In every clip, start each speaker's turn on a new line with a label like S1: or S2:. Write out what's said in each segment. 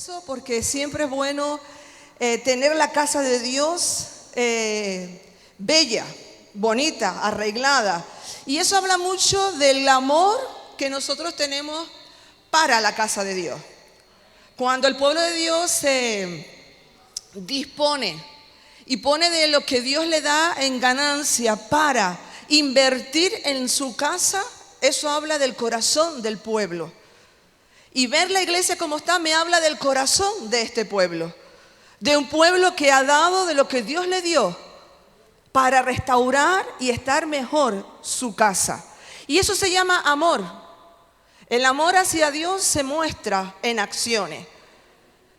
S1: Eso porque siempre es bueno tener la casa de Dios bella, bonita, arreglada. Y eso habla mucho del amor que nosotros tenemos para la casa de Dios. Cuando el pueblo de Dios se dispone y pone de lo que Dios le da en ganancia para invertir en su casa, eso habla del corazón del pueblo. Y ver la iglesia como está me habla del corazón de este pueblo. De un pueblo que ha dado de lo que Dios le dio para restaurar y estar mejor su casa. Y eso se llama amor. El amor hacia Dios se muestra en acciones.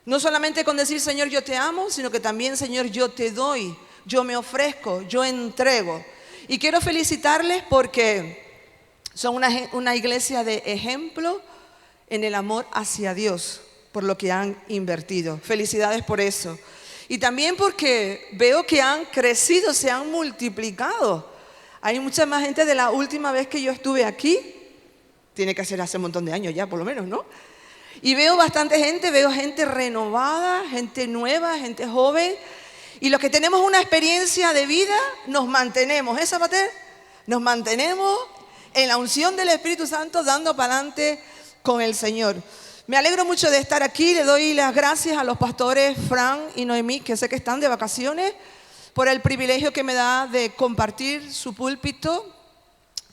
S1: No solamente con decir, Señor, yo te amo, sino que también, Señor, yo te doy, yo me ofrezco, yo entrego. Y quiero felicitarles porque son una iglesia de ejemplo en el amor hacia Dios, por lo que han invertido. Felicidades por eso. Y también porque veo que han crecido, se han multiplicado. Hay mucha más gente de la última vez que yo estuve aquí. Tiene que ser hace un montón de años ya, por lo menos, ¿no? Y veo bastante gente, veo gente renovada, gente nueva, gente joven. Y los que tenemos una experiencia de vida, nos mantenemos, ¿eh, Zapater? Nos mantenemos en la unción del Espíritu Santo, dando para adelante con el Señor. Me alegro mucho de estar aquí. Le doy las gracias a los pastores Fran y Noemí, que sé que están de vacaciones, por el privilegio que me da de compartir su púlpito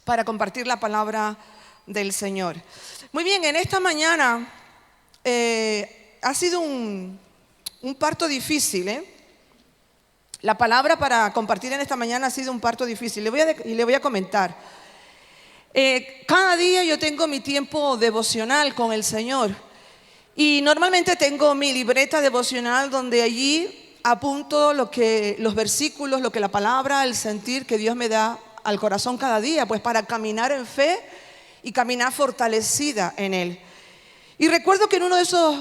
S1: para compartir la palabra del Señor. Muy bien, en esta mañana ha sido un parto difícil, ¿eh? La palabra para compartir en esta mañana ha sido un parto difícil. Le voy a comentar. Cada día yo tengo mi tiempo devocional con el Señor y normalmente tengo mi libreta devocional donde allí apunto los versículos, lo que la palabra, el sentir que Dios me da al corazón cada día, pues para caminar en fe y caminar fortalecida en Él. Y recuerdo que en uno de esos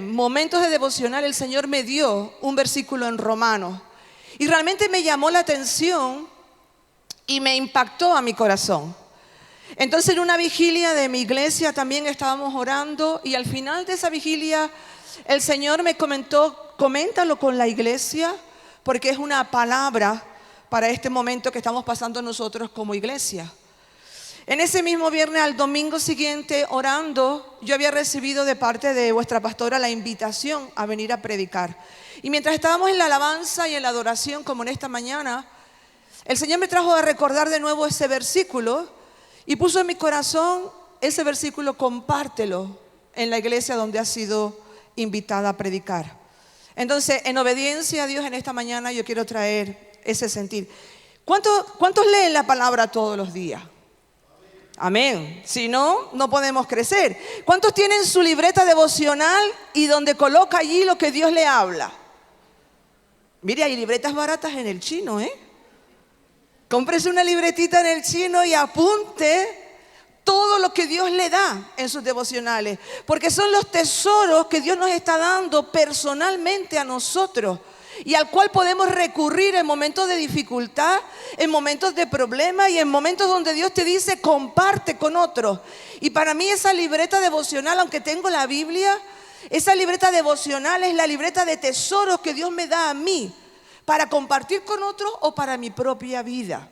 S1: momentos de devocional el Señor me dio un versículo en Romanos y realmente me llamó la atención y me impactó a mi corazón. Entonces en una vigilia de mi iglesia también estábamos orando y al final de esa vigilia el Señor me comentó, coméntalo con la iglesia porque es una palabra para este momento que estamos pasando nosotros como iglesia. En ese mismo viernes al domingo siguiente orando, yo había recibido de parte de vuestra pastora la invitación a venir a predicar. Y mientras estábamos en la alabanza y en la adoración como en esta mañana, el Señor me trajo a recordar de nuevo ese versículo y puso en mi corazón ese versículo, compártelo en la iglesia donde has sido invitada a predicar. Entonces, en obediencia a Dios en esta mañana yo quiero traer ese sentir. ¿Cuántos leen la palabra todos los días? Amén. Si no, no podemos crecer. ¿Cuántos tienen su libreta devocional y donde coloca allí lo que Dios le habla? Mire, hay libretas baratas en el chino, ¿eh? Cómprese una libretita en el chino y apunte todo lo que Dios le da en sus devocionales, porque son los tesoros que Dios nos está dando personalmente a nosotros y al cual podemos recurrir en momentos de dificultad, en momentos de problema y en momentos donde Dios te dice comparte con otros. Y para mí esa libreta devocional, aunque tengo la Biblia, esa libreta devocional es la libreta de tesoros que Dios me da a mí para compartir con otros o para mi propia vida.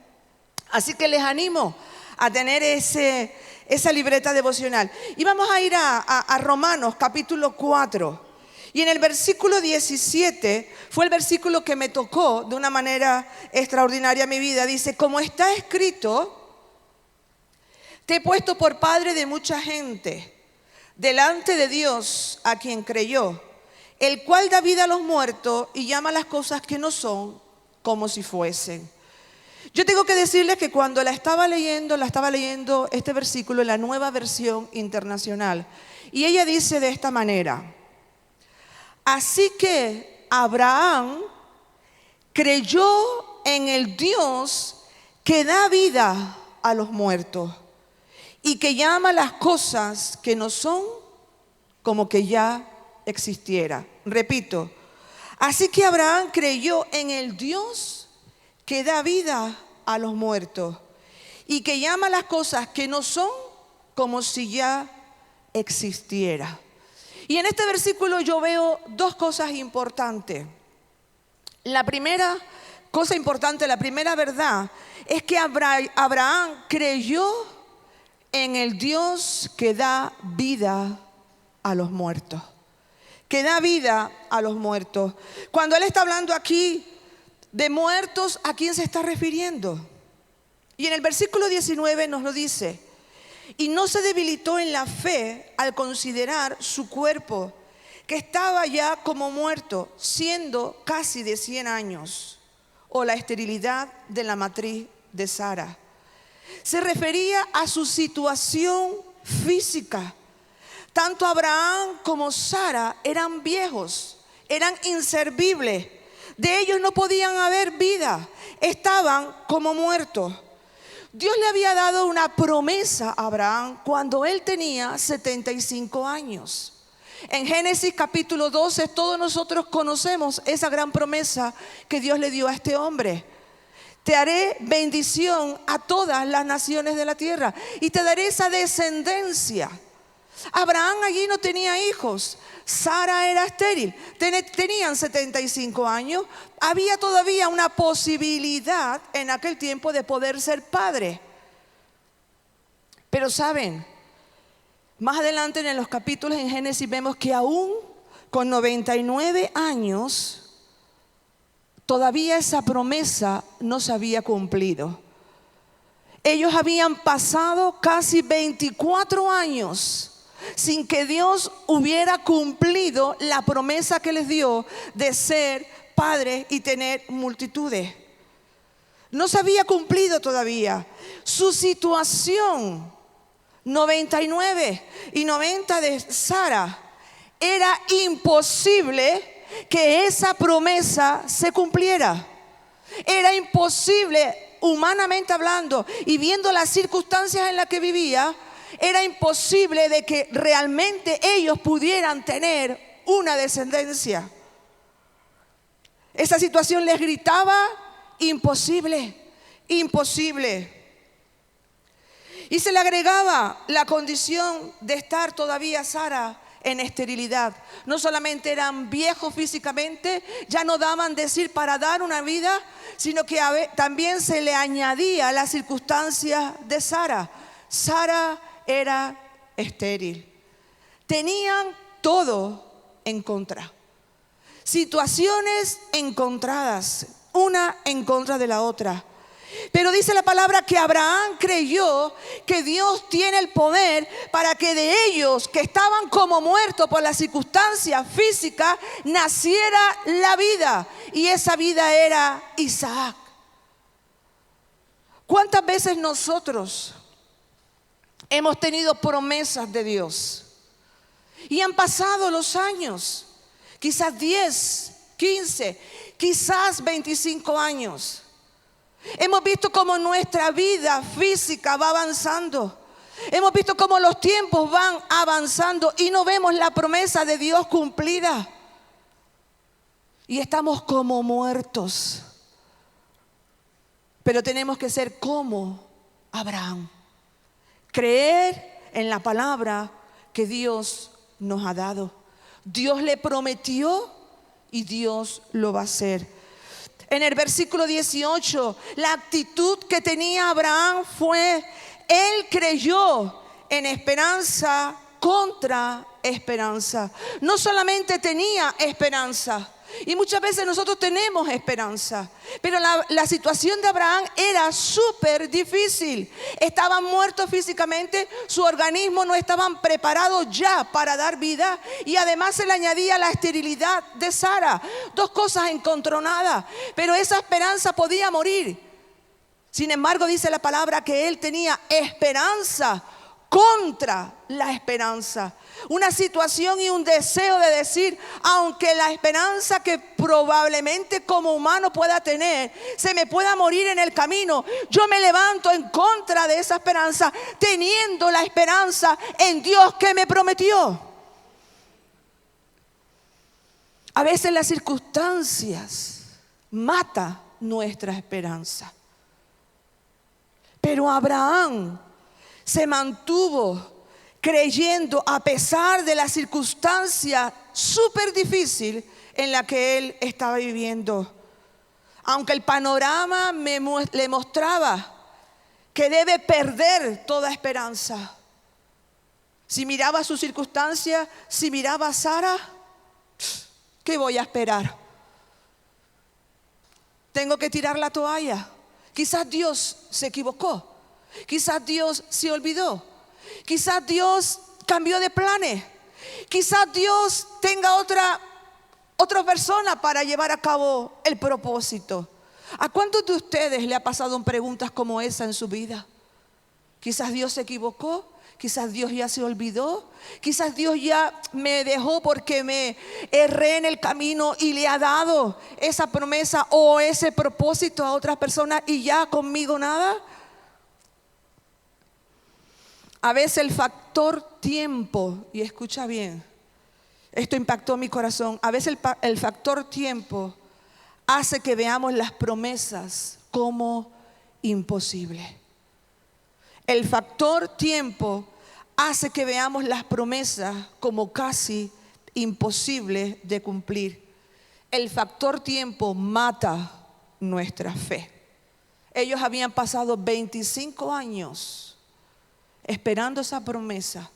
S1: Así que les animo a tener esa libreta devocional. Y vamos a ir a Romanos capítulo 4. Y en el versículo 17 fue el versículo que me tocó de una manera extraordinaria en mi vida. Dice, como está escrito, te he puesto por padre de mucha gente, delante de Dios a quien creyó, el cual da vida a los muertos y llama las cosas que no son como si fuesen. Yo tengo que decirles que cuando la estaba leyendo este versículo en la Nueva Versión Internacional. Y ella dice de esta manera: así que Abraham creyó en el Dios que da vida a los muertos y que llama las cosas que no son como que ya existiera. Repito, así que Abraham creyó en el Dios que da vida a los muertos y que llama las cosas que no son como si ya existiera. Y en este versículo yo veo dos cosas importantes. La primera cosa importante, la primera verdad, es que Abraham creyó en el Dios que da vida a los muertos. Que da vida a los muertos. Cuando él está hablando aquí de muertos, ¿a quién se está refiriendo? Y en el versículo 19 nos lo dice: y no se debilitó en la fe al considerar su cuerpo, que estaba ya como muerto, siendo casi de 100 años, o la esterilidad de la matriz de Sara. Se refería a su situación física. Tanto Abraham como Sara eran viejos, eran inservibles. De ellos no podían haber vida, estaban como muertos. Dios le había dado una promesa a Abraham cuando él tenía 75 años. En Génesis capítulo 12 todos nosotros conocemos esa gran promesa que Dios le dio a este hombre. Te haré bendición a todas las naciones de la tierra y te daré esa descendencia. Abraham allí no tenía hijos, Sara era estéril, tenían 75 años, había todavía una posibilidad en aquel tiempo de poder ser padre. Pero saben, más adelante en los capítulos en Génesis vemos que aún con 99 años, todavía esa promesa no se había cumplido. Ellos habían pasado casi 24 años sin que Dios hubiera cumplido la promesa que les dio de ser padres y tener multitudes. No se había cumplido todavía. Su situación, 99 y 90 de Sara, era imposible que esa promesa se cumpliera. Era imposible, humanamente hablando, y viendo las circunstancias en las que vivía, era imposible de que realmente ellos pudieran tener una descendencia. Esa situación les gritaba: imposible, imposible. Y se le agregaba la condición de estar todavía Sara en esterilidad. No solamente eran viejos físicamente, ya no daban decir para dar una vida, sino que también se le añadía la circunstancia de Sara. Sara era estéril. Tenían todo en contra. Situaciones encontradas, una en contra de la otra. Pero dice la palabra que Abraham creyó que Dios tiene el poder para que de ellos que estaban como muertos por las circunstancias físicas naciera la vida. Y esa vida era Isaac. ¿Cuántas veces nosotros hemos tenido promesas de Dios y han pasado los años? Quizás 10, 15, quizás 25 años. Hemos visto cómo nuestra vida física va avanzando. Hemos visto cómo los tiempos van avanzando y no vemos la promesa de Dios cumplida. Y estamos como muertos. Pero tenemos que ser como Abraham. Creer en la palabra que Dios nos ha dado. Dios le prometió y Dios lo va a hacer. En el versículo 18, la actitud que tenía Abraham fue: él creyó en esperanza contra esperanza. No solamente tenía esperanza, y muchas veces nosotros tenemos esperanza, pero la situación de Abraham era súper difícil. Estaban muertos físicamente, su organismo no estaban preparados ya para dar vida, y además se le añadía la esterilidad de Sara. Dos cosas encontronadas, pero esa esperanza podía morir. Sin embargo, dice la palabra que él tenía esperanza contra la esperanza. Una situación y un deseo de decir: aunque la esperanza que probablemente como humano pueda tener se me pueda morir en el camino, yo me levanto en contra de esa esperanza, teniendo la esperanza en Dios que me prometió. A veces las circunstancias matan nuestra esperanza, pero Abraham se mantuvo creyendo a pesar de la circunstancia súper difícil en la que él estaba viviendo. Aunque el panorama le mostraba que debe perder toda esperanza. Si miraba su circunstancia, si miraba a Sara, ¿qué voy a esperar? Tengo que tirar la toalla. Quizás Dios se equivocó. Quizás Dios se olvidó. Quizás Dios cambió de planes. Quizás Dios tenga otra persona para llevar a cabo el propósito. ¿A cuántos de ustedes le ha pasado preguntas como esa en su vida? Quizás Dios se equivocó. Quizás Dios ya se olvidó. Quizás Dios ya me dejó porque me erré en el camino y le ha dado esa promesa o ese propósito a otras personas y ya conmigo nada. A veces el factor tiempo, y escucha bien, esto impactó mi corazón. A veces el factor tiempo hace que veamos las promesas como imposibles. El factor tiempo hace que veamos las promesas como casi imposibles de cumplir. El factor tiempo mata nuestra fe. Ellos habían pasado 25 años esperando esa promesa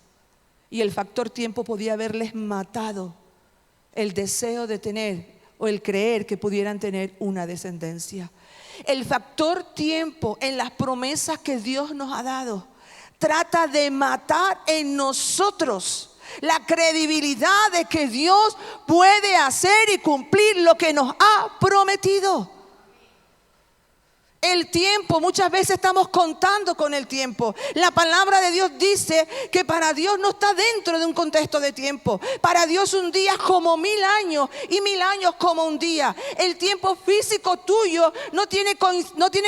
S1: y el factor tiempo podía haberles matado el deseo de tener o el creer que pudieran tener una descendencia. El factor tiempo en las promesas que Dios nos ha dado trata de matar en nosotros la credibilidad de que Dios puede hacer y cumplir lo que nos ha prometido. El tiempo, muchas veces estamos contando con el tiempo. La palabra de Dios dice que para Dios no está dentro de un contexto de tiempo. Para Dios un día es como 1000 años y 1000 años como un día. El tiempo físico tuyo no tiene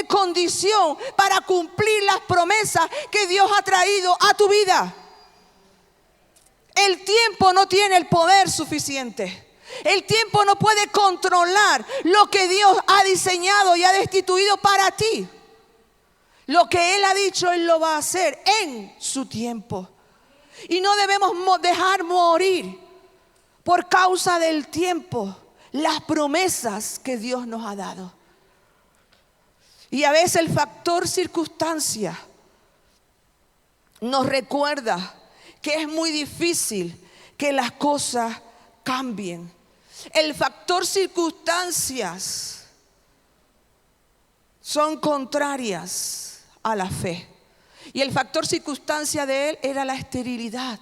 S1: condición para cumplir las promesas que Dios ha traído a tu vida. El tiempo no tiene el poder suficiente. El tiempo no puede controlar lo que Dios ha diseñado y ha destituido para ti. Lo que Él ha dicho, Él lo va a hacer en su tiempo. Y no debemos dejar morir por causa del tiempo las promesas que Dios nos ha dado. Y a veces el factor circunstancia nos recuerda que es muy difícil que las cosas cambien. El factor circunstancias son contrarias a la fe. Y el factor circunstancia de él era la esterilidad.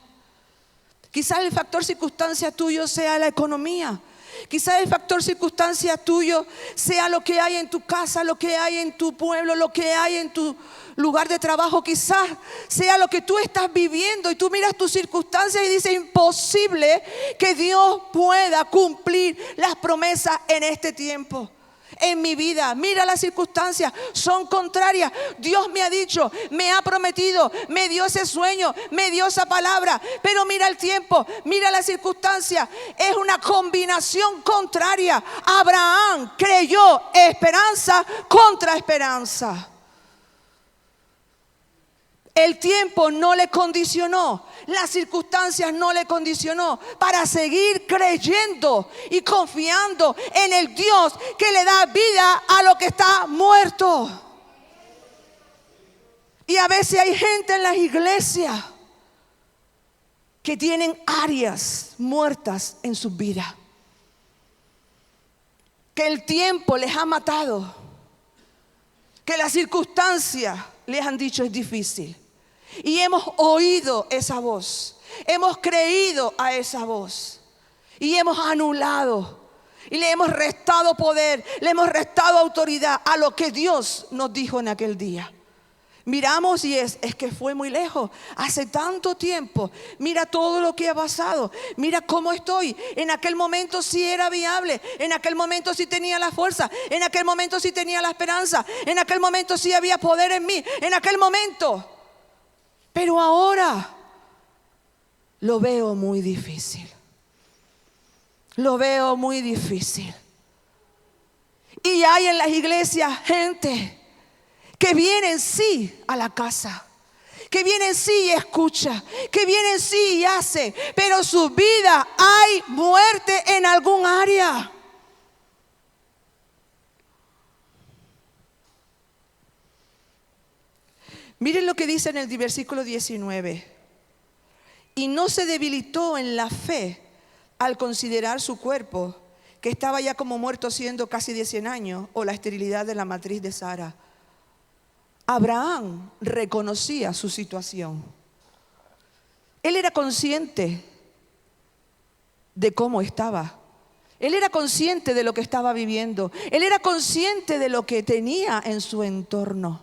S1: Quizás el factor circunstancia tuyo sea la economía. Quizás el factor circunstancia tuyo sea lo que hay en tu casa, lo que hay en tu pueblo, lo que hay en tu lugar de trabajo. Quizás sea lo que tú estás viviendo y tú miras tus circunstancias y dices: imposible que Dios pueda cumplir las promesas en este tiempo. En mi vida, mira las circunstancias, son contrarias. Dios me ha dicho, me ha prometido, me dio ese sueño, me dio esa palabra, pero mira el tiempo, mira las circunstancias. Es una combinación contraria. Abraham creyó esperanza contra esperanza. El tiempo no le condicionó, las circunstancias no le condicionó para seguir creyendo y confiando en el Dios que le da vida a lo que está muerto. Y a veces hay gente en las iglesias que tienen áreas muertas en su vida, que el tiempo les ha matado, que las circunstancias les han dicho es difícil. Y hemos oído esa voz, hemos creído a esa voz y hemos anulado y le hemos restado poder, le hemos restado autoridad a lo que Dios nos dijo en aquel día. Miramos y es que fue muy lejos, hace tanto tiempo. Mira todo lo que ha pasado, mira cómo estoy. En aquel momento sí era viable, en aquel momento sí tenía la fuerza, en aquel momento sí tenía la esperanza, en aquel momento sí había poder en mí, en aquel momento. Pero ahora lo veo muy difícil. Lo veo muy difícil. Y hay en las iglesias gente que vienen sí a la casa, que viene en sí y escucha, que viene en sí y hace, pero su vida hay muerte en algún área. Miren lo que dice en el versículo 19. Y no se debilitó en la fe al considerar su cuerpo, que estaba ya como muerto siendo casi de 100 años, o la esterilidad de la matriz de Sara. Abraham reconocía su situación. Él era consciente de cómo estaba. Él era consciente de lo que estaba viviendo. Él era consciente de lo que tenía en su entorno.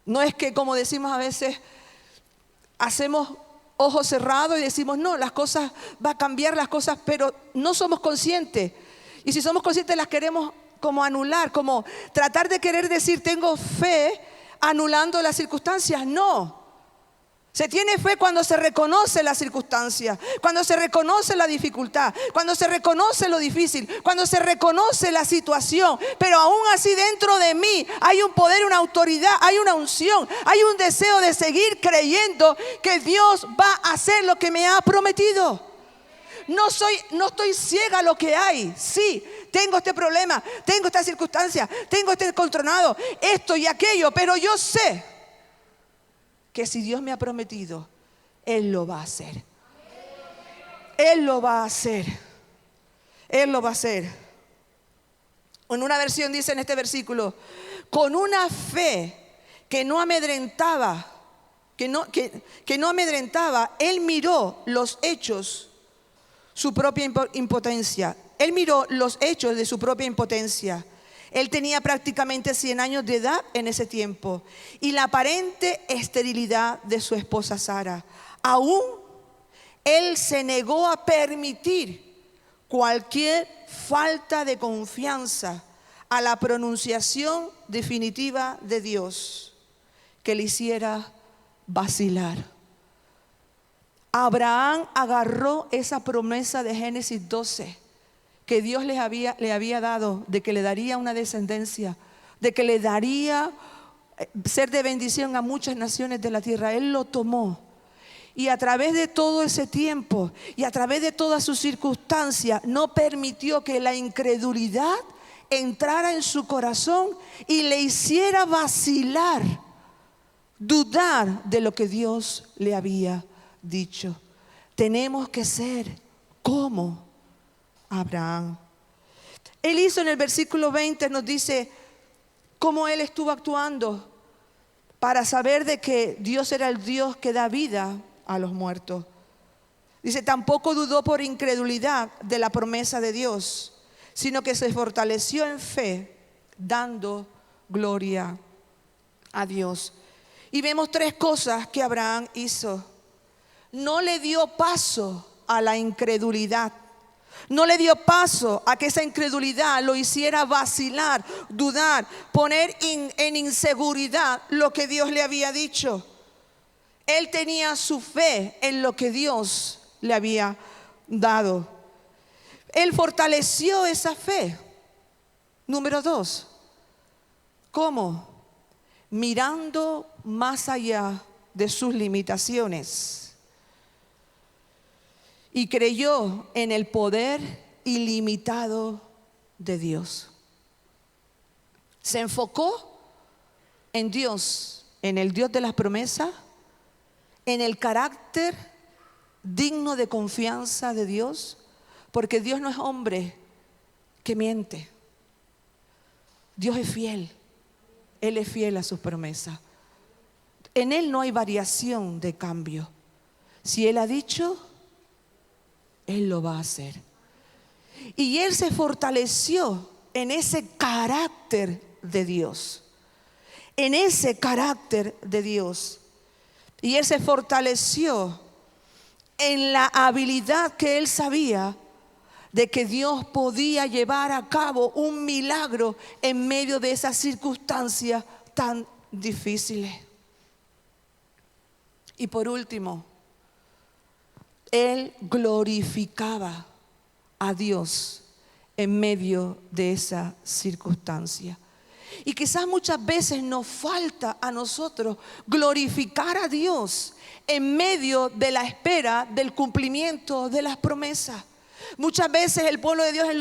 S1: No es que, como decimos a veces, hacemos ojos cerrados y decimos, no, las cosas, va a cambiar las cosas, pero no somos conscientes. Y si somos conscientes las queremos como anular, como tratar de querer decir, tengo fe anulando las circunstancias. No. Se tiene fe cuando se reconoce la circunstancia, cuando se reconoce la dificultad, cuando se reconoce lo difícil, cuando se reconoce la situación. Pero aún así dentro de mí hay un poder, una autoridad, hay una unción, hay un deseo de seguir creyendo que Dios va a hacer lo que me ha prometido. No estoy ciega a lo que hay. Sí, tengo este problema, tengo esta circunstancia, tengo este controlado, esto y aquello, pero yo sé que si Dios me ha prometido, Él lo va a hacer. Él lo va a hacer. Él lo va a hacer. En una versión dice en este versículo, con una fe que no amedrentaba, que no amedrentaba, Él miró los hechos, su propia impotencia. Él miró los hechos de su propia impotencia. Él tenía prácticamente 100 años de edad en ese tiempo y la aparente esterilidad de su esposa Sara. Aún él se negó a permitir cualquier falta de confianza a la pronunciación definitiva de Dios que le hiciera vacilar. Abraham agarró esa promesa de Génesis 12 que Dios le había dado, de que le daría una descendencia, de que le daría ser de bendición a muchas naciones de la tierra. Él lo tomó y a través de todo ese tiempo y a través de todas sus circunstancias no permitió que la incredulidad entrara en su corazón y le hiciera vacilar, dudar de lo que Dios le había dicho. Tenemos que ser como Abraham. Él hizo en el versículo 20, nos dice cómo él estuvo actuando para saber de que Dios era el Dios que da vida a los muertos. Dice, tampoco dudó por incredulidad de la promesa de Dios, sino que se fortaleció en fe, dando gloria a Dios. Y vemos 3 cosas que Abraham hizo. No le dio paso a la incredulidad. No le dio paso a que esa incredulidad lo hiciera vacilar, dudar, poner en inseguridad lo que Dios le había dicho. Él tenía su fe en lo que Dios le había dado. Él fortaleció esa fe. Número 2, ¿cómo? Mirando más allá de sus limitaciones. Y creyó en el poder ilimitado de Dios. Se enfocó en Dios, en el Dios de las promesas, en el carácter digno de confianza de Dios, porque Dios no es hombre que miente. Dios es fiel. Él es fiel a sus promesas. En Él no hay variación de cambio. Si Él ha dicho, Él lo va a hacer. Y él se fortaleció en ese carácter de Dios. En ese carácter de Dios. Y él se fortaleció en la habilidad que él sabía de que Dios podía llevar a cabo un milagro en medio de esas circunstancias tan difíciles. Y por último, él glorificaba a Dios en medio de esa circunstancia. Y quizás muchas veces nos falta a nosotros glorificar a Dios en medio de la espera del cumplimiento de las promesas. Muchas veces el pueblo de Dios, en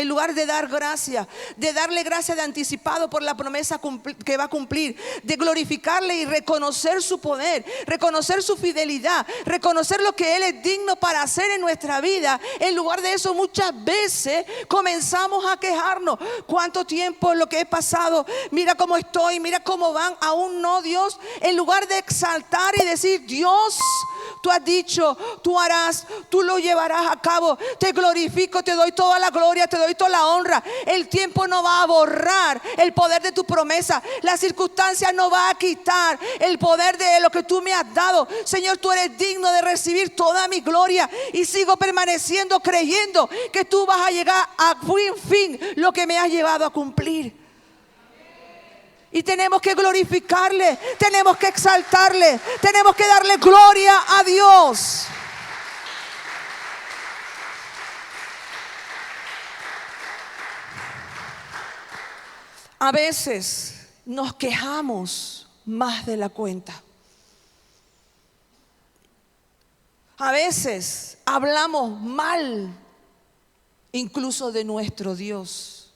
S1: lugar de dar gracias, de darle gracias de anticipado por la promesa que va a cumplir, de glorificarle y reconocer su poder, reconocer su fidelidad, reconocer lo que Él es digno para hacer en nuestra vida, en lugar de eso muchas veces comenzamos a quejarnos. ¿Cuánto tiempo lo que he pasado? Mira cómo estoy, mira cómo van. Aún no, Dios. En lugar de exaltar y decir: Dios, tú has dicho, tú harás, tú lo llevarás a cabo. Te glorifico, te doy toda la gloria, te doy toda la honra. El tiempo no va a borrar el poder de tu promesa. Las circunstancias no va a quitar el poder de lo que tú me has dado. Señor, tú eres digno de recibir toda mi gloria. Y sigo permaneciendo creyendo que tú vas a llegar a buen fin lo que me has llevado a cumplir. Y tenemos que glorificarle, tenemos que exaltarle, tenemos que darle gloria a Dios. A veces nos quejamos más de la cuenta. A veces hablamos mal incluso de nuestro Dios.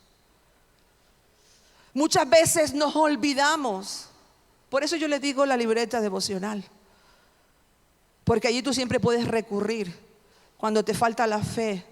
S1: Muchas veces nos olvidamos. Por eso yo les digo la libreta devocional, porque allí tú siempre puedes recurrir cuando te falta la fe,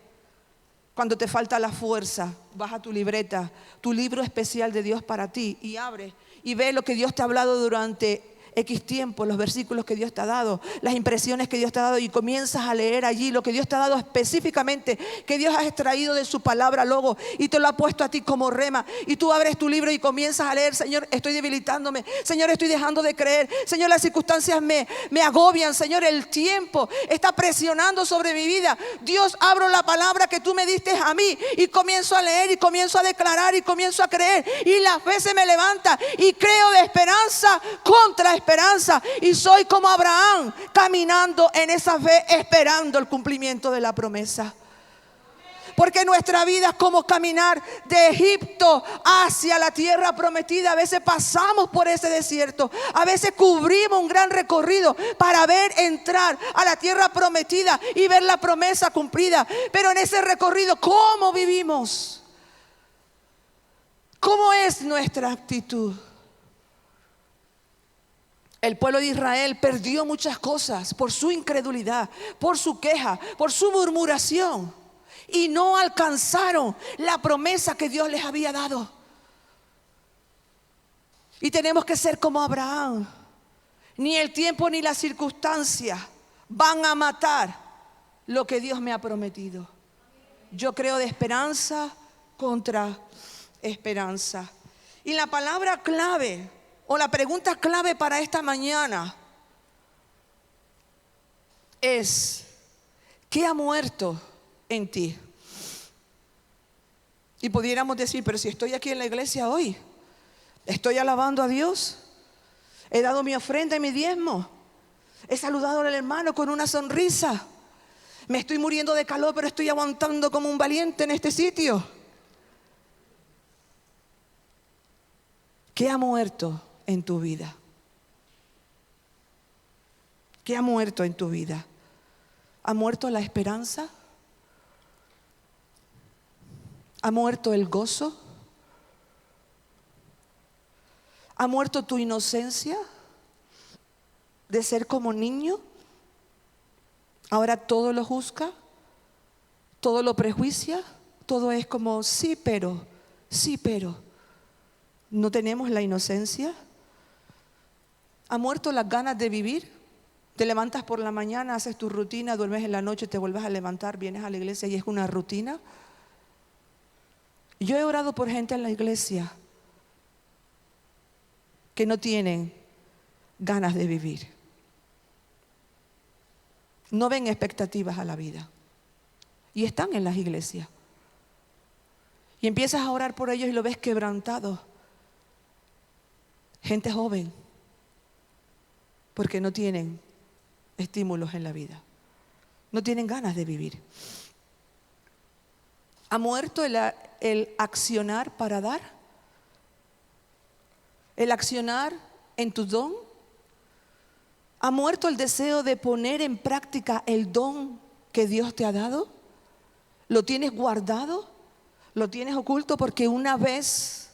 S1: cuando te falta la fuerza. Vas a tu libreta, tu libro especial de Dios para ti, y abre y ve lo que Dios te ha hablado durante X tiempo, los versículos que Dios te ha dado, las impresiones que Dios te ha dado, y comienzas a leer allí lo que Dios te ha dado específicamente, que Dios ha extraído de su palabra logo y te lo ha puesto a ti como rema. Y tú abres tu libro y comienzas a leer: Señor, estoy debilitándome, Señor, estoy dejando de creer, Señor, las circunstancias me agobian, Señor, el tiempo está presionando sobre mi vida. Dios, abro la palabra que tú me diste a mí y comienzo a leer y comienzo a declarar y comienzo a creer, y la fe se me levanta y creo de esperanza contra esperanza, y soy como Abraham, caminando en esa fe, esperando el cumplimiento de la promesa. Porque nuestra vida es como caminar de Egipto hacia la tierra prometida. A veces pasamos por ese desierto, a veces cubrimos un gran recorrido para ver entrar a la tierra prometida y ver la promesa cumplida. Pero en ese recorrido, ¿cómo vivimos? ¿Cómo es nuestra actitud? El pueblo de Israel perdió muchas cosas por su incredulidad, por su queja, por su murmuración, y no alcanzaron la promesa que Dios les había dado. Y tenemos que ser como Abraham. Ni el tiempo ni las circunstancias van a matar lo que Dios me ha prometido. Yo creo de esperanza contra esperanza. Y la palabra clave, o la pregunta clave para esta mañana es: ¿qué ha muerto en ti? Y pudiéramos decir: pero si estoy aquí en la iglesia hoy, estoy alabando a Dios, he dado mi ofrenda y mi diezmo, he saludado al hermano con una sonrisa, me estoy muriendo de calor, pero estoy aguantando como un valiente en este sitio. ¿Qué ha muerto en tu vida? ¿Qué ha muerto en tu vida? ¿Ha muerto la esperanza? ¿Ha muerto el gozo? ¿Ha muerto tu inocencia de ser como niño? Ahora todo lo juzga, todo lo prejuicia, todo es como sí, pero. ¿No tenemos la inocencia? ¿Ha muerto las ganas de vivir? Te levantas por la mañana, haces tu rutina, duermes en la noche, te vuelves a levantar, vienes a la iglesia y es una rutina. Yo he orado por gente en la iglesia que no tienen ganas de vivir. No ven expectativas a la vida y están en las iglesias. Y empiezas a orar por ellos y lo ves quebrantado. Gente joven, porque no tienen estímulos en la vida, no tienen ganas de vivir. ¿Ha muerto el accionar para dar? el accionar en tu don? ¿Ha muerto el deseo de poner en práctica el don que Dios te ha dado? ¿Lo tienes guardado? ¿Lo tienes oculto porque una vez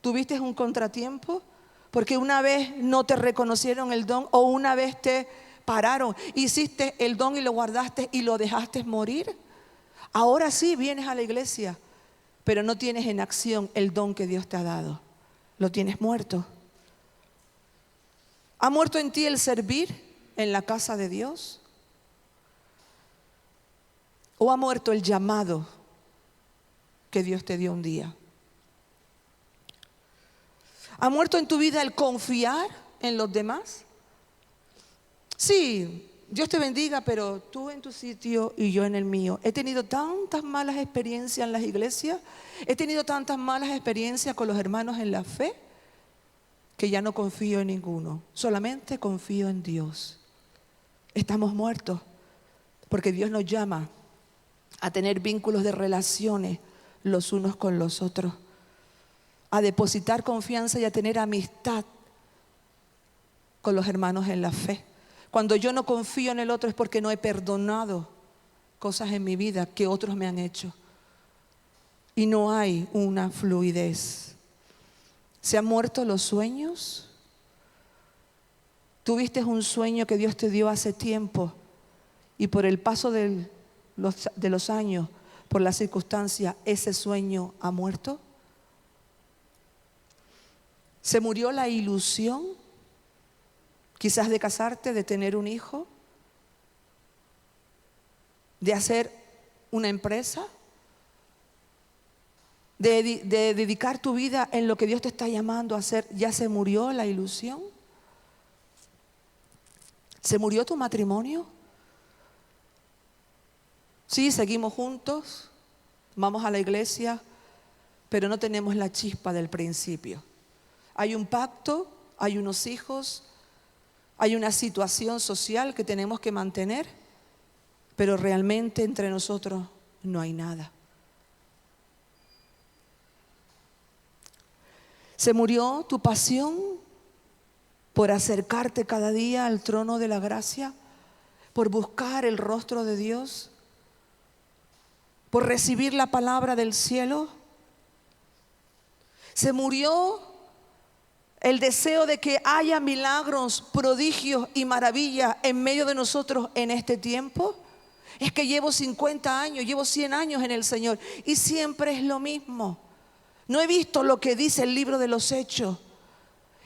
S1: tuviste un contratiempo? ¿Porque una vez no te reconocieron el don? ¿O una vez te pararon? Hiciste el don y lo guardaste y lo dejaste morir. Ahora sí vienes a la iglesia, pero no tienes en acción el don que Dios te ha dado. Lo tienes muerto. ¿Ha muerto en ti el servir en la casa de Dios? ¿O ha muerto el llamado que Dios te dio un día? ¿Ha muerto en tu vida el confiar en los demás? Sí, Dios te bendiga, pero tú en tu sitio y yo en el mío. He tenido tantas malas experiencias en las iglesias, he tenido tantas malas experiencias con los hermanos en la fe, que ya no confío en ninguno, solamente confío en Dios. Estamos muertos porque Dios nos llama a tener vínculos de relaciones los unos con los otros, a depositar confianza y a tener amistad con los hermanos en la fe. Cuando yo no confío en el otro es porque no he perdonado cosas en mi vida que otros me han hecho. Y no hay una fluidez. ¿Se han muerto los sueños? ¿Tuviste un sueño que Dios te dio hace tiempo y por el paso de los años, por la circunstancia, ese sueño ha muerto? ¿Se murió la ilusión? Quizás de casarte, de tener un hijo, de hacer una empresa, de dedicar tu vida en lo que Dios te está llamando a hacer. ¿Ya se murió la ilusión? ¿Se murió tu matrimonio? Sí, seguimos juntos, vamos a la iglesia, pero no tenemos la chispa del principio. Hay un pacto, hay unos hijos, hay una situación social que tenemos que mantener, pero realmente entre nosotros no hay nada. ¿Se murió tu pasión por acercarte cada día al trono de la gracia? ¿Por buscar el rostro de Dios? ¿Por recibir la palabra del cielo? ¿Se murió el deseo de que haya milagros, prodigios y maravillas en medio de nosotros en este tiempo? Es que llevo 50 años, llevo 100 años en el Señor y siempre es lo mismo. No he visto lo que dice el libro de los Hechos.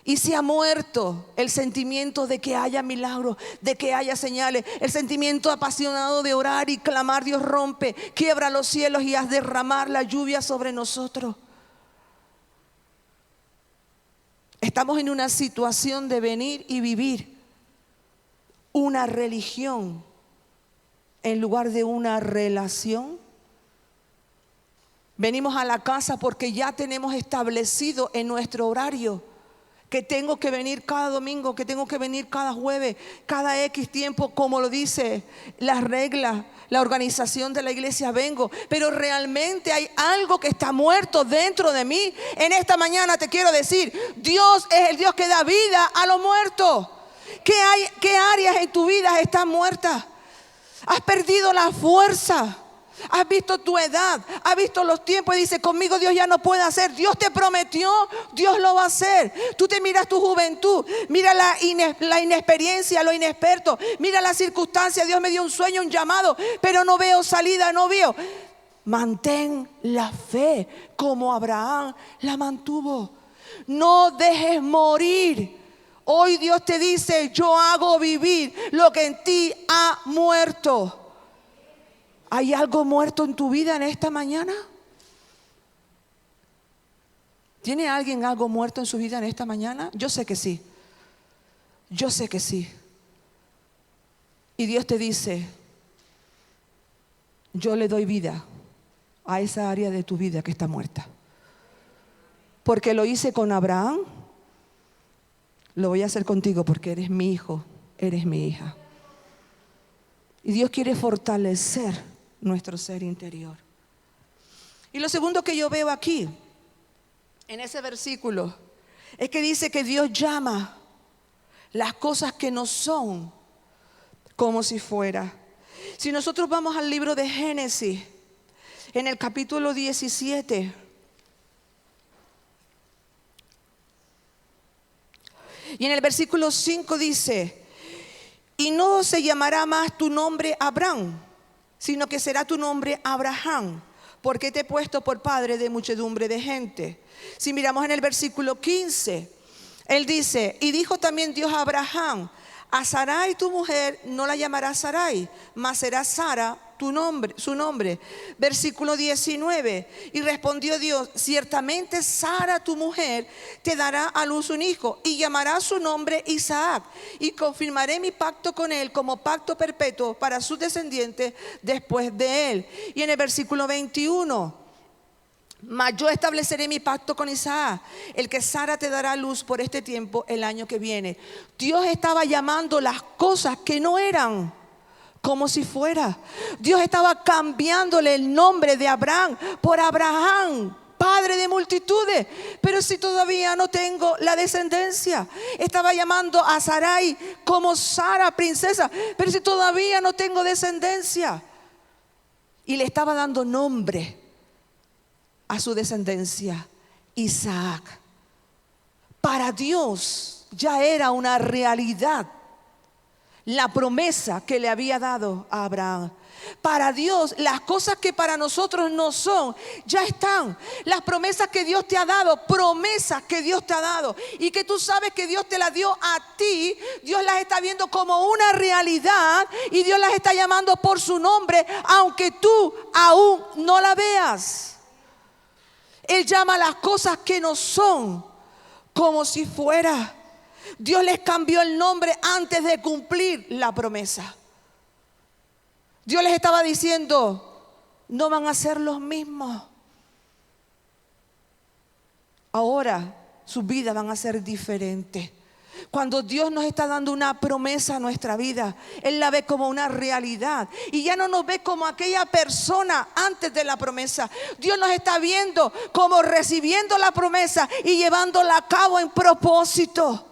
S1: Y se ha muerto el sentimiento de que haya milagros, de que haya señales. El sentimiento apasionado de orar y clamar. Dios rompe, quiebra los cielos y haz derramar la lluvia sobre nosotros. Estamos en una situación de venir y vivir una religión en lugar de una relación. Venimos a la casa porque ya tenemos establecido en nuestro horario que tengo que venir cada domingo, que tengo que venir cada jueves, cada X tiempo, como lo dice las reglas, la organización de la iglesia, vengo. Pero realmente hay algo que está muerto dentro de mí. En esta mañana te quiero decir, Dios es el Dios que da vida a los muertos. ¿Qué áreas en tu vida están muertas? ¿Has perdido la fuerza? Has visto tu edad, has visto los tiempos y dices, conmigo Dios ya no puede hacer. Dios te prometió, Dios lo va a hacer. Tú te miras tu juventud, mira la inexperiencia, lo inexperto, mira la circunstancia. Dios me dio un sueño, un llamado, pero no veo salida, no veo. Mantén la fe como Abraham la mantuvo. No dejes morir. Hoy Dios te dice, yo hago vivir lo que en ti ha muerto. ¿Hay algo muerto en tu vida en esta mañana? ¿Tiene alguien algo muerto en su vida en esta mañana? Yo sé que sí. Yo sé que sí. Y Dios te dice, yo le doy vida a esa área de tu vida que está muerta. Porque lo hice con Abraham, lo voy a hacer contigo porque eres mi hijo, eres mi hija. Y Dios quiere fortalecer nuestro ser interior. Y lo segundo que yo veo aquí, en ese versículo, Es que dice que Dios llama las cosas que no son como si fuera. Si nosotros vamos al libro de Génesis, en el capítulo 17, y en el versículo 5 dice: y no se llamará más tu nombre Abraham, sino que será tu nombre Abraham, porque te he puesto por padre de muchedumbre de gente. Si miramos en el versículo 15, él dice: y dijo también Dios a Abraham: a Sarai tu mujer no la llamarás Sarai, mas será Sara tu nombre, su nombre. Versículo 19, y respondió Dios: ciertamente Sara tu mujer te dará a luz un hijo, y llamará su nombre Isaac, y confirmaré mi pacto con él como pacto perpetuo para sus descendientes después de él. Y en el versículo 21, mas yo estableceré mi pacto con Isaac, el que Sara te dará a luz por este tiempo el año que viene. Dios estaba llamando las cosas que no eran como si fuera. Dios estaba cambiándole el nombre de Abraham por Abraham, padre de multitudes. Pero si todavía no tengo la descendencia. Estaba llamando a Sarai como Sara, princesa, pero si todavía no tengo descendencia. Y le estaba dando nombre a su descendencia, Isaac. Para Dios ya era una realidad la promesa que le había dado a Abraham. Para Dios, las cosas que para nosotros no son, ya están. Las promesas que Dios te ha dado, promesas que Dios te ha dado, y que tú sabes que Dios te las dio a ti. Dios las está viendo como una realidad, y Dios las está llamando por su nombre, aunque tú aún no la veas. Él llama las cosas que no son como si fuera. Dios les cambió el nombre antes de cumplir la promesa. Dios les estaba diciendo: no van a ser los mismos. Ahora sus vidas van a ser diferentes. Cuando Dios nos está dando una promesa a nuestra vida, Él la ve como una realidad, y ya no nos ve como aquella persona antes de la promesa. Dios nos está viendo como recibiendo la promesa y llevándola a cabo en propósito.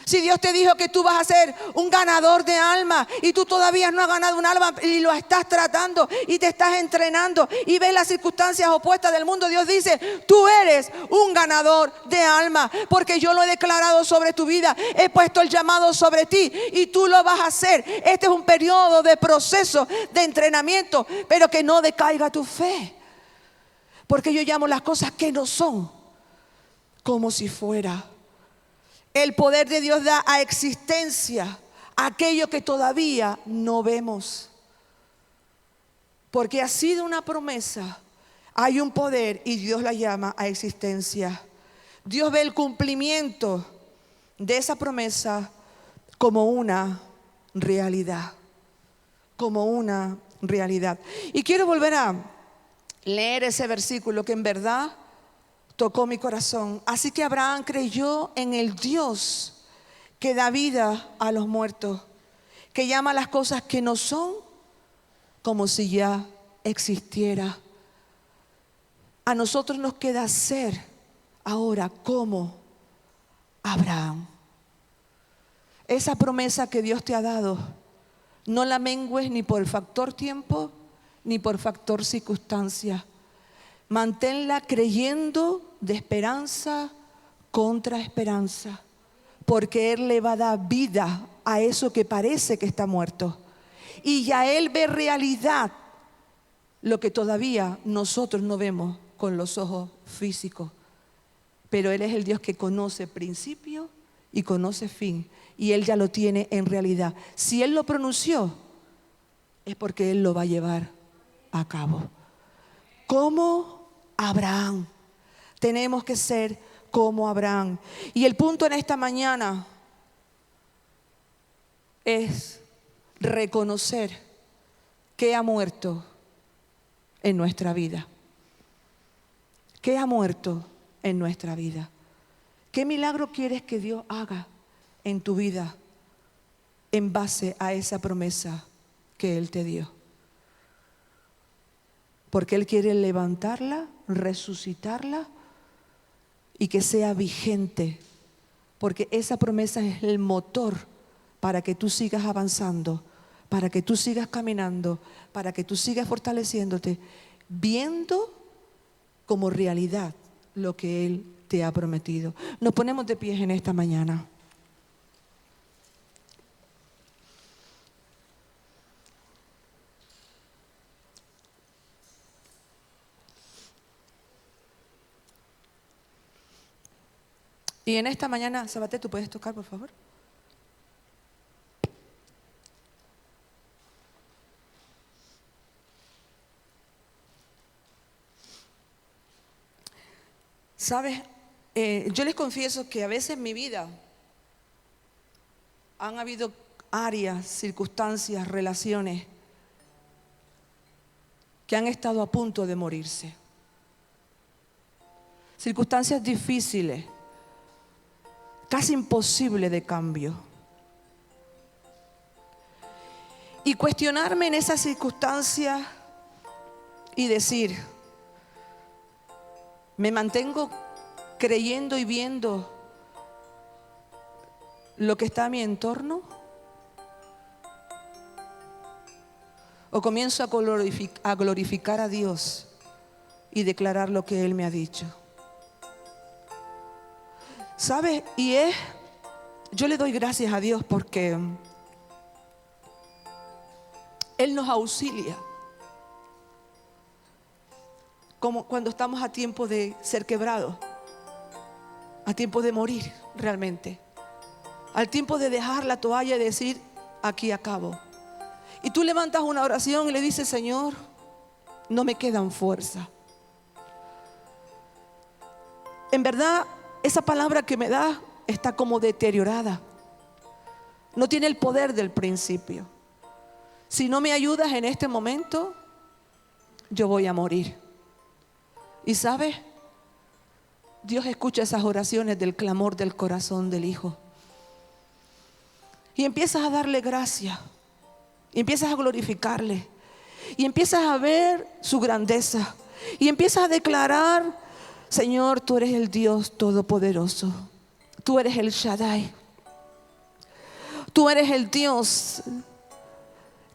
S1: Si Dios te dijo que tú vas a ser un ganador de almas, y tú todavía no has ganado un alma y lo estás tratando y te estás entrenando y ves las circunstancias opuestas del mundo, Dios dice: tú eres un ganador de almas, porque yo lo he declarado sobre tu vida, he puesto el llamado sobre ti y tú lo vas a hacer. Este es un periodo de proceso, de entrenamiento, pero que no decaiga tu fe, porque yo llamo las cosas que no son como si fuera. El poder de Dios da a existencia aquello que todavía no vemos. Porque ha sido una promesa, hay un poder y Dios la llama a existencia. Dios ve el cumplimiento de esa promesa como una realidad. Como una realidad. Y quiero volver a leer ese versículo que en verdad tocó mi corazón. Así que Abraham creyó en el Dios que da vida a los muertos, que llama las cosas que no son como si ya existiera. A nosotros nos queda ser ahora como Abraham. Esa promesa que Dios te ha dado, no la mengues ni por factor tiempo ni por factor circunstancia. Manténla creyendo de esperanza contra esperanza, porque Él le va a dar vida a eso que parece que está muerto, y ya Él ve realidad lo que todavía nosotros no vemos con los ojos físicos. Pero Él es el Dios que conoce principio y conoce fin, y Él ya lo tiene en realidad. Si Él lo pronunció, es porque Él lo va a llevar a cabo. Como Abraham. Tenemos que ser como Abraham. Y el punto en esta mañana es reconocer que ha muerto en nuestra vida. ¿Qué ha muerto en nuestra vida? ¿Qué milagro quieres que Dios haga en tu vida en base a esa promesa que Él te dio? Porque Él quiere levantarla, resucitarla y que sea vigente, porque esa promesa es el motor para que tú sigas avanzando, para que tú sigas caminando, para que tú sigas fortaleciéndote, viendo como realidad lo que Él te ha prometido. Nos ponemos de pie en esta mañana. Y en esta mañana, Sabaté, ¿tú puedes tocar, por favor? ¿Sabes? Yo les confieso que a veces en mi vida han habido áreas, circunstancias, relaciones que han estado a punto de morirse. Circunstancias difíciles, casi imposible de cambio. Y cuestionarme en esas circunstancias y decir, ¿me mantengo creyendo y viendo lo que está a mi entorno? ¿O comienzo a glorificar a Dios y declarar lo que Él me ha dicho? ¿Sabes? Yo le doy gracias a Dios porque Él nos auxilia. Como cuando estamos a tiempo de ser quebrados, a tiempo de morir realmente, al tiempo de dejar la toalla y decir, aquí acabo. Y tú levantas una oración y le dices, Señor, no me quedan fuerza. En verdad, esa palabra que me da está como deteriorada. No tiene el poder del principio. Si no me ayudas en este momento, yo voy a morir. Y ¿sabes? Dios escucha esas oraciones del clamor del corazón del Hijo. Y empiezas a darle gracias. Y empiezas a glorificarle. Y empiezas a ver su grandeza. Y empiezas a declarar, Señor, tú eres el Dios todopoderoso. Tú eres el Shaddai. Tú eres el Dios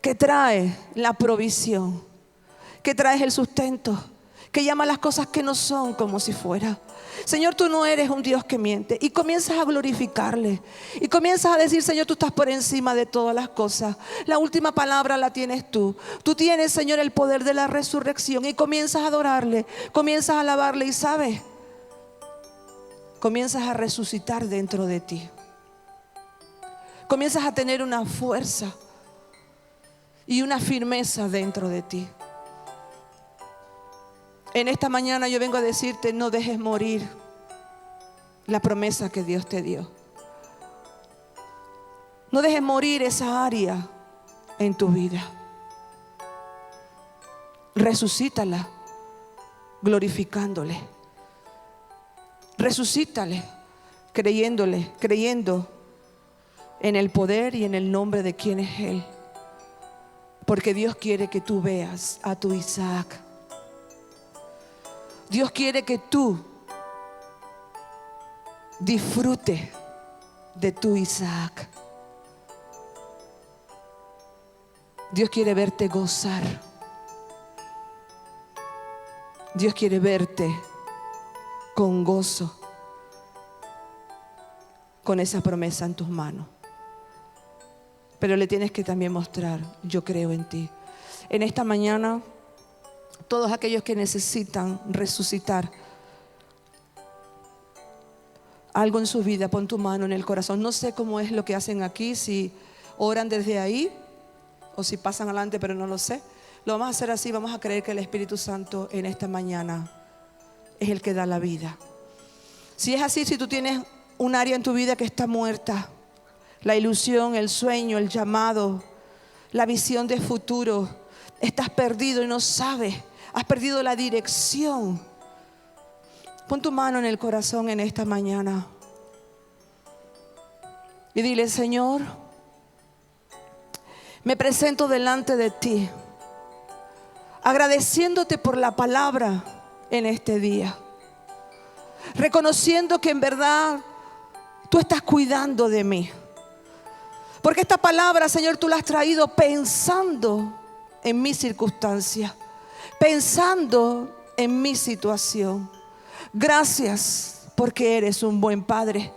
S1: que trae la provisión, que traes el sustento, que llama las cosas que no son como si fuera. Señor, tú no eres un Dios que miente. Y comienzas a glorificarle. Y comienzas a decir, Señor, tú estás por encima de todas las cosas. La última palabra la tienes tú. Tú tienes, Señor, el poder de la resurrección. Y comienzas a adorarle, comienzas a alabarle. Y sabes, comienzas a resucitar dentro de ti. Comienzas a tener una fuerza y una firmeza dentro de ti. En esta mañana yo vengo a decirte, no dejes morir la promesa que Dios te dio. No dejes morir esa área en tu vida. Resucítala, glorificándole. Resucítale, creyendo en el poder y en el nombre de quien es Él. Porque Dios quiere que tú veas a tu Isaac. Dios quiere que tú disfrutes de tu Isaac. Dios quiere verte gozar. Dios quiere verte con gozo, con esa promesa en tus manos. Pero le tienes que también mostrar, yo creo en ti. En esta mañana, todos aquellos que necesitan resucitar algo en su vida, pon tu mano en el corazón. No sé cómo es lo que hacen aquí, si oran desde ahí o si pasan adelante, pero no lo sé. Lo vamos a hacer así, vamos a creer que el Espíritu Santo en esta mañana es el que da la vida. Si es así, si tú tienes un área en tu vida que está muerta, la ilusión, el sueño, el llamado, la visión de futuro, estás perdido y no sabes, has perdido la dirección. Pon tu mano en el corazón en esta mañana y dile, Señor, me presento delante de ti, agradeciéndote por la palabra en este día, reconociendo que en verdad tú estás cuidando de mí. Porque esta palabra, Señor, tú la has traído pensando en mi circunstancia, pensando en mi situación. Gracias porque eres un buen Padre.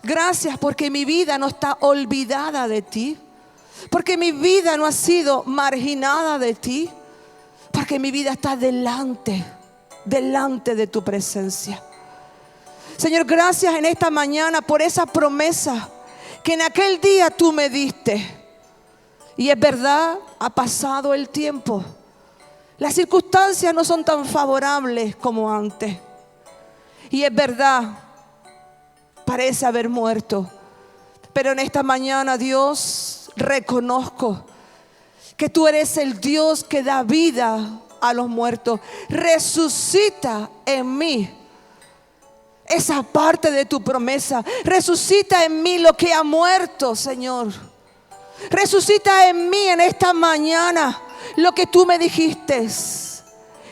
S1: Gracias porque mi vida no está olvidada de ti. Porque mi vida no ha sido marginada de ti. Porque mi vida está delante de tu presencia. Señor, gracias en esta mañana por esa promesa que en aquel día tú me diste. Y es verdad, ha pasado el tiempo. Las circunstancias no son tan favorables como antes. Y es verdad, parece haber muerto. Pero en esta mañana, Dios, reconozco que tú eres el Dios que da vida a los muertos. Resucita en mí esa parte de tu promesa. Resucita en mí lo que ha muerto, Señor. Resucita en mí en esta mañana lo que tú me dijiste.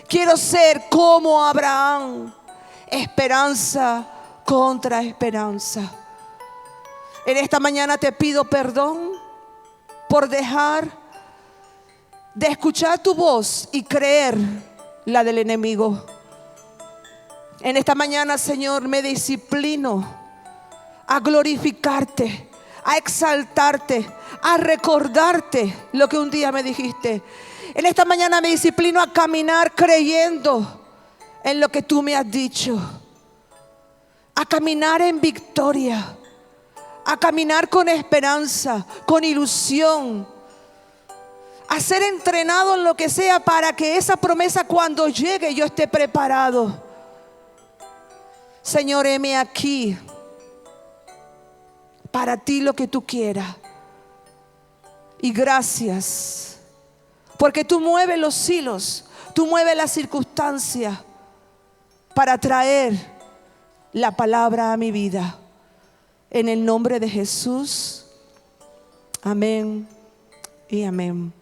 S1: Quiero ser como Abraham. Esperanza contra esperanza. En esta mañana te pido perdón por dejar de escuchar tu voz y creer la del enemigo. En esta mañana, Señor, me disciplino a glorificarte, a exaltarte, a recordarte lo que un día me dijiste. En esta mañana me disciplino a caminar creyendo en lo que tú me has dicho, a caminar en victoria, a caminar con esperanza, con ilusión, a ser entrenado en lo que sea para que esa promesa cuando llegue yo esté preparado. Señor, heme aquí para ti lo que tú quieras. Y gracias porque tú mueves los hilos, tú mueves las circunstancias para traer la palabra a mi vida. En el nombre de Jesús, amén y amén.